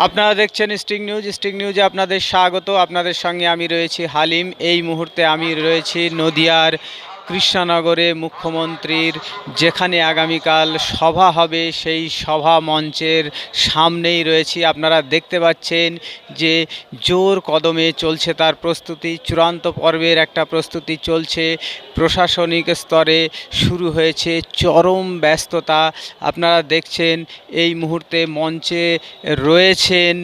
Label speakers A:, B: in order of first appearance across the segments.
A: আপনারা দেখছেন স্টিং নিউজে আপনাদের স্বাগত। আপনাদের সঙ্গে আমি রয়েছি হালিম। এই মুহূর্তে আমি রয়েছি নদিয়ার কৃষ্ণনগরে মুখ্যমন্ত্রীর যেখানে আগামীকাল সভা হবে সেই সভা মঞ্চের সামনেই রয়েছি। আপনারা দেখতে পাচ্ছেন যে জোর কদমে চলছে তার প্রস্তুতি, চূড়ান্ত পর্বের একটা প্রস্তুতি চলছে। প্রশাসনিক স্তরে শুরু হয়েছে চরম ব্যস্ততা। আপনারা দেখছেন এই মুহূর্তে মঞ্চে রয়েছেন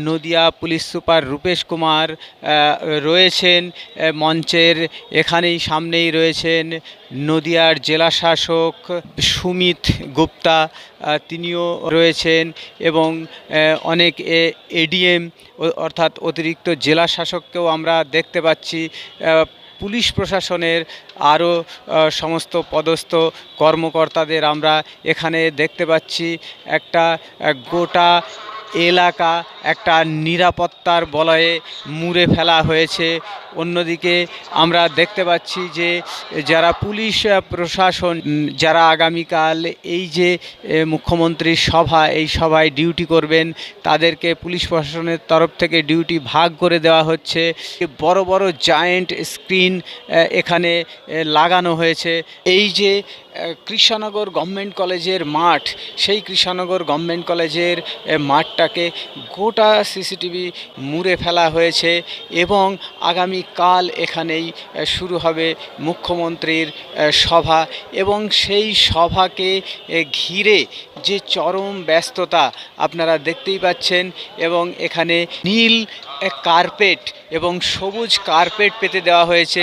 A: নদিয়া পুলিশ সুপার রূপেশ কুমার, রয়েছেন মঞ্চের এখানেই সামনেই রয়েছেন নদিয়ার জেলা শাসক সুমিত গুপ্তা, তিনিও রয়েছেন এবং অনেক এডিএম অর্থাৎ অতিরিক্ত জেলা শাসককেও আমরা দেখতে পাচ্ছি। পুলিশ প্রশাসনের আরও সমস্ত পদস্থ কর্মকর্তাদের আমরা এখানে দেখতে পাচ্ছি। একটা গোটা এলাকা একটা নিরাপত্তার বলয়ে মুড়ে ফেলা হয়েছে। অন্যদিকে আমরা দেখতে পাচ্ছি যে যারা পুলিশ প্রশাসন, যারা আগামীকাল এই যে মুখ্যমন্ত্রীর সভা, এই সভায় ডিউটি করবেন, তাদেরকে পুলিশ প্রশাসনের তরফ থেকে ডিউটি ভাগ করে দেওয়া হচ্ছে। বড় বড় জায়েন্ট স্ক্রিন এখানে লাগানো হয়েছে। এই যে কৃষ্ণনগর গভর্নমেন্ট কলেজের মাঠ, সেই কৃষ্ণনগর গভর্নমেন্ট কলেজের মাঠটাকে গোটা সিসিটিভি মুড়ে ফেলা হয়েছে এবং আগামীকাল এখানেই শুরু হবে মুখ্যমন্ত্রীর সভা এবং সেই সভাকে ঘিরে যে চরম ব্যস্ততা আপনারা দেখতেই পাচ্ছেন। এবং এখানে নীল কার্পেট এবং সবুজ কার্পেট পেতে দেওয়া হয়েছে,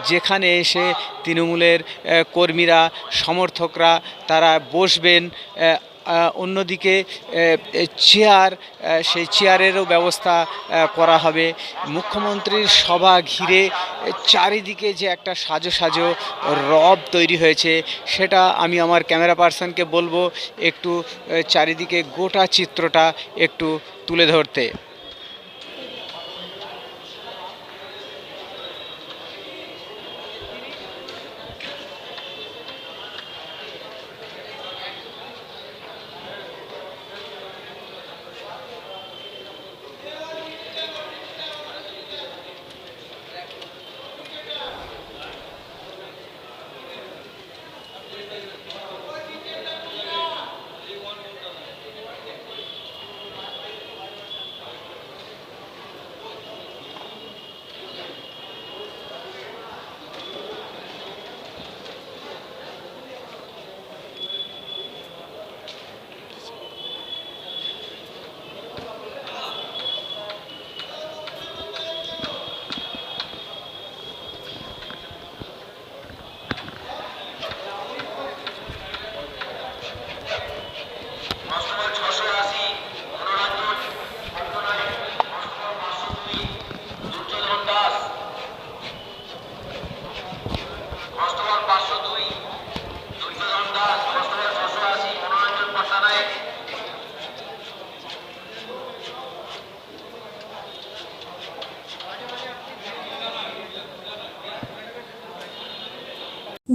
A: যেখানে এসে তৃণমূলের কর্মীরা, সমর্থকরা তারা বসবেন। অন্যদিকে চেয়ার, সেই চেয়ারেরও ব্যবস্থা করা হবে। মুখ্যমন্ত্রীর সভা ঘিরে চারিদিকে যে একটা সাজো সাজো রব তৈরি হয়েছে, সেটা আমি আমার ক্যামেরা পার্সনকে বলবো একটু চারিদিকে গোটা চিত্রটা একটু তুলে ধরতে।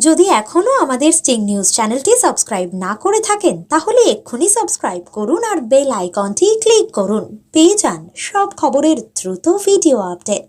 B: যদি এখনো আমাদের স্টিং নিউজ চ্যানেলটি সাবস্ক্রাইব না করে থাকেন, তাহলে এক্ষুনি সাবস্ক্রাইব করুন আর বেল আইকনটি ক্লিক করুন। পেয়ে যান সব খবরের দ্রুত ভিডিও আপডেট।